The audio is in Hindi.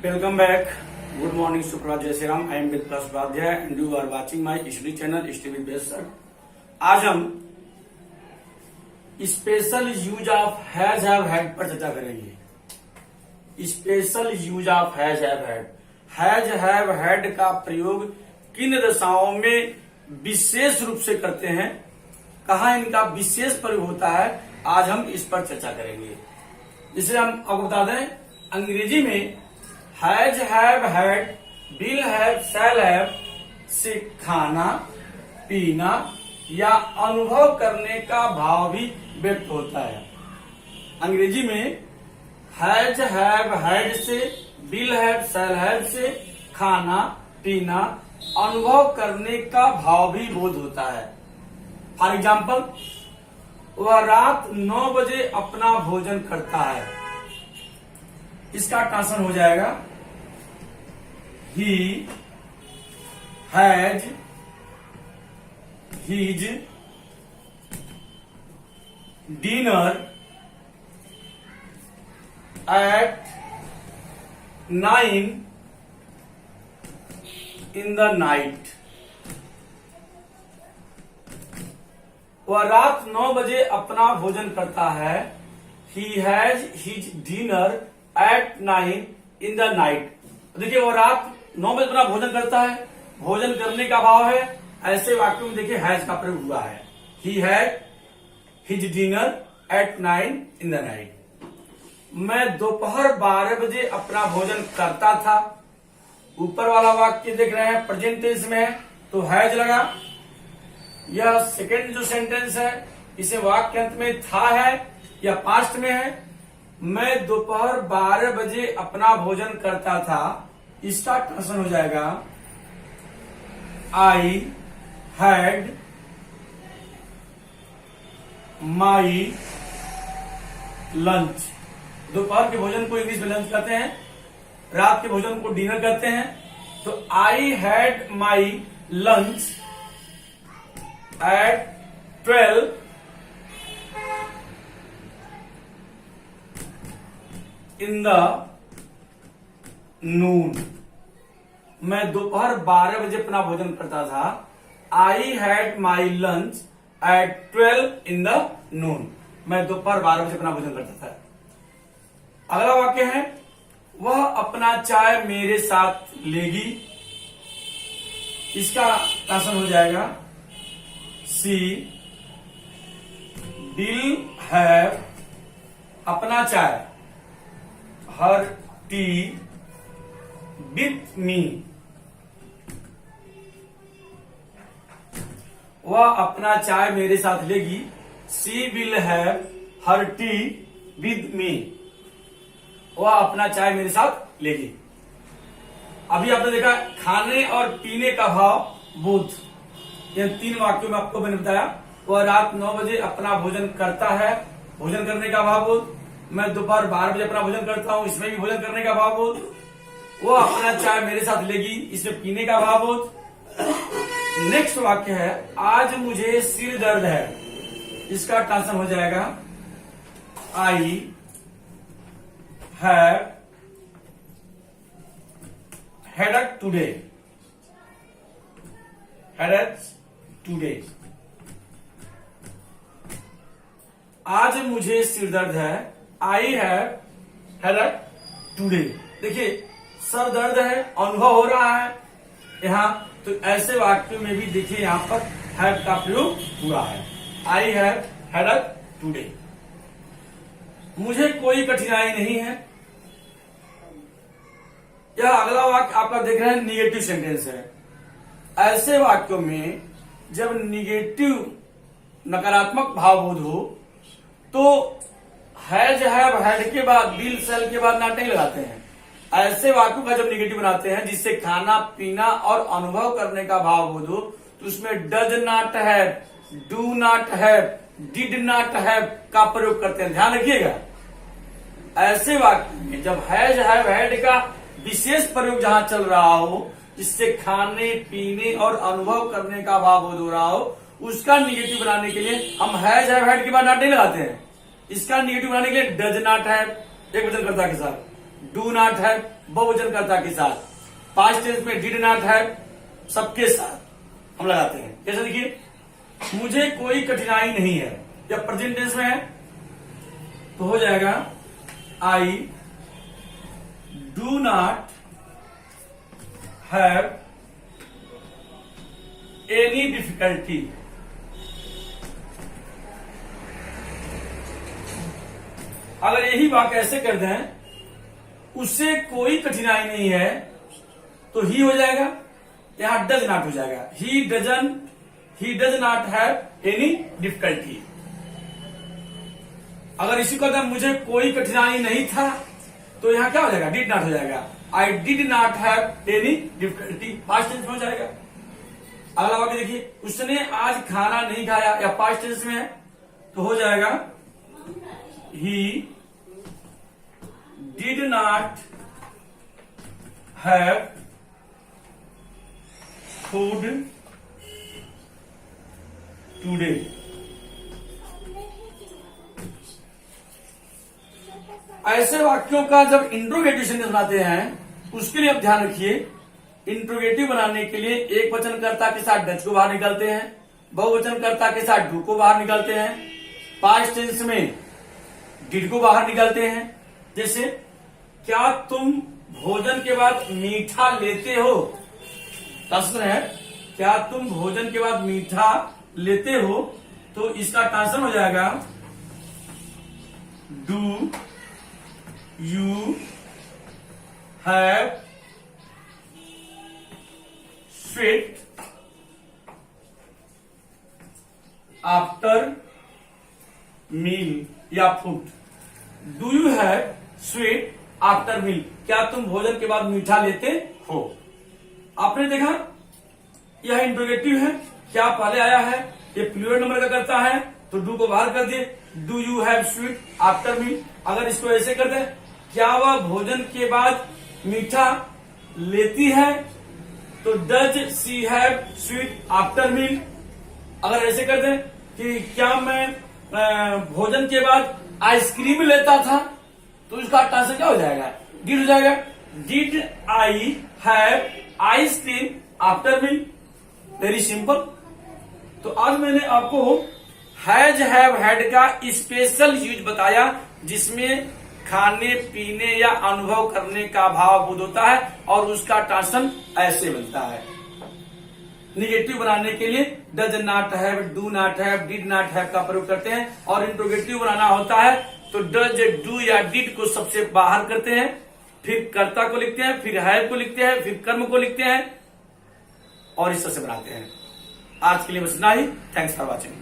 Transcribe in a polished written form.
Welcome back. Good morning, सुप्रभात, जय Shri Ram. I am with Plus Vadhya and you are watching my study channel Study with Best Sir. आज हम special use of has have had पर चर्चा करेंगे. Special use of has have had. Has have had का प्रयोग किन दशाओं में विशेष रूप से करते हैं, कहा इनका विशेष प्रयोग होता है, आज हम इस पर चर्चा करेंगे. जिसे हम आपको बता दें, अंग्रेजी में has have had, will have, shall have से खाना, पीना या अनुभव करने का भाव भी व्यक्त होता है. अंग्रेजी में हैज हैव हैड से, विल हैव, शैल हैव से खाना, पीना, अनुभव करने का भाव भी बोध होता है. फॉर एग्जाम्पल, वह रात 9 बजे अपना भोजन करता है. इसका ट्रांसलेशन हो जाएगा he has his dinner at 9 in the night. वह रात 9 बजे अपना भोजन करता है. He has his dinner at 9 in the night. देखिए, वो रात 9 बजे अपना भोजन करता है, भोजन करने का भाव है. ऐसे वाक्य में देखिए हैज का प्रयोग हुआ है. He had his dinner at 9 in the night. मैं दोपहर 12 बजे अपना भोजन करता था. ऊपर वाला वाक्य देख रहे हैं प्रेजेंट टेंस में है तो हैज लगा. यह सेकेंड जो सेंटेंस है, इसे वाक्य अंत में था है या पास्ट में है. मैं दोपहर 12 बजे अपना भोजन करता था. इसका ट्रांसलेशन हो जाएगा आई हैड माई लंच. दोपहर के भोजन को इंग्लिश में लंच कहते हैं, रात के भोजन को डिनर कहते हैं. तो I had my lunch at 12 in the noon. मैं दोपहर 12 बजे अपना भोजन करता था. I had my lunch at 12 in the noon. मैं दोपहर 12 बजे अपना भोजन करता था. अगला वाक्य है वह अपना चाय मेरे साथ लेगी. इसका ट्रांसलेशन हो जाएगा सी विल हैव अपना चाय, हर टी विथ मी. वह अपना चाय मेरे साथ लेगी. She will have her tea with me. वह अपना चाय मेरे साथ लेगी. अभी आपने देखा खाने और पीने का भाव बोध. यह 3 वाक्यों में आपको मैंने बताया. वह रात 9 बजे अपना भोजन करता है, भोजन करने का भाव बोध. मैं दोपहर 12 बजे अपना भोजन करता हूं, इसमें भी भोजन करने का भाव बोध. वो अपना चाय मेरे साथ लेगी, इसमें पीने का भाव बोध. नेक्स्ट वाक्य है आज मुझे सिर दर्द है. इसका ट्रांसलेशन हो जाएगा I have headache today. Headache today. आज मुझे सिर दर्द है. I have headache today. देखिए, सर दर्द है, अनुभव हो रहा है यहां. तो ऐसे वाक्यों में भी देखिए यहां पर हैव का प्रयोग हुआ है. I have headache today. मुझे कोई कठिनाई नहीं है. यह अगला वाक्य आपका देख रहे हैं निगेटिव सेंटेंस है. ऐसे वाक्यों में जब निगेटिव नकारात्मक भावबोध हो तो हैज हैव हैड के बाद विल शैल के बाद नॉट नहीं लगाते हैं. ऐसे वाक्यों का जब निगेटिव बनाते हैं जिससे खाना, पीना और अनुभव करने का भाव बोध हो तो उसमें does not have, do not have, did not have का प्रयोग करते हैं. ध्यान रखिएगा, ऐसे वाक्य में जब हैज हैव हैड का विशेष प्रयोग जहां चल रहा हो, जिससे खाने, पीने और अनुभव करने का भाव बोध हो रहा हो, उसका निगेटिव बनाने के लिए हम हैज हैव हैड के बाद नॉट नहीं लगाते हैं. इसका निगेटिव बनाने के लिए डज नॉट हैव एक वचनकर्ता के साथ, डू नॉट हैव बहुवचन कर्ता के साथ, पास्ट टेंस में डिड नॉट हैव सबके साथ हम लगाते हैं। जैसे देखिए, मुझे कोई कठिनाई नहीं है, जब प्रेजेंट टेंस में है तो हो जाएगा I do not have any difficulty. अगर यही वाक्य ऐसे कर दें, उससे कोई कठिनाई नहीं है, तो ही हो जाएगा, यहां डज नॉट हो जाएगा। He does not have any difficulty. अगर इसी को मुझे कोई कठिनाई नहीं था, तो यहां क्या हो जाएगा, डिड नॉट हो जाएगा। I did not have any difficulty, past tense में हो जाएगा। अगला वाक्य देखिए, उसने आज खाना नहीं खाया, या पास्ट टेंस में है तो हो जाएगा he did not have food today. ऐसे वाक्यों का जब इंट्रोगेटिव सेंटेंस बनाते हैं, उसके लिए आप ध्यान रखिए, इंट्रोगेटिव बनाने के लिए एक वचनकर्ता के साथ डज को बाहर निकालते हैं, बहुवचनकर्ता के साथ डू को बाहर निकालते हैं, पास्ट टेंस में डिड को बाहर निकालते हैं। जैसे, क्या तुम भोजन के बाद मीठा लेते हो? प्रश्न है, क्या तुम भोजन के बाद मीठा लेते हो? तो इसका ट्रांसलेशन हो जाएगा do you have sweet after meal या food. Do you have sweet after meal, क्या तुम भोजन के बाद मीठा लेते हो? आपने देखा, यह इंट्रोगेटिव है, क्या पहले आया है, ये प्लूरल नंबर का करता है, तो डू को बाहर कर दिए, do you have sweet after meal. अगर इसको ऐसे कर दे, क्या वह भोजन के बाद मीठा लेती है, तो does she have sweet after meal. अगर ऐसे कर दे कि क्या मैं भोजन के बाद आइसक्रीम लेता था, तो इसका ट्रांसलेशन क्या हो जाएगा, डिड हो जाएगा। Did I have ice cream after meal. Very simple. तो आज मैंने आपको हैज हैव हैड का स्पेशल यूज बताया, जिसमें खाने पीने या अनुभव करने का भाव बोध होता है, और उसका ट्रांसलेशन ऐसे बनता है। निगेटिव बनाने के लिए does not have, do not have, did not have का प्रयोग करते हैं, और इंट्रोगेटिव बनाना होता है तो डज, डू या डिड को सबसे बाहर करते हैं, फिर कर्ता को लिखते हैं, फिर हैव को लिखते हैं, फिर कर्म को लिखते हैं, और इस तरह से बनाते हैं। आज के लिए बस इतना ही। Thanks for watching.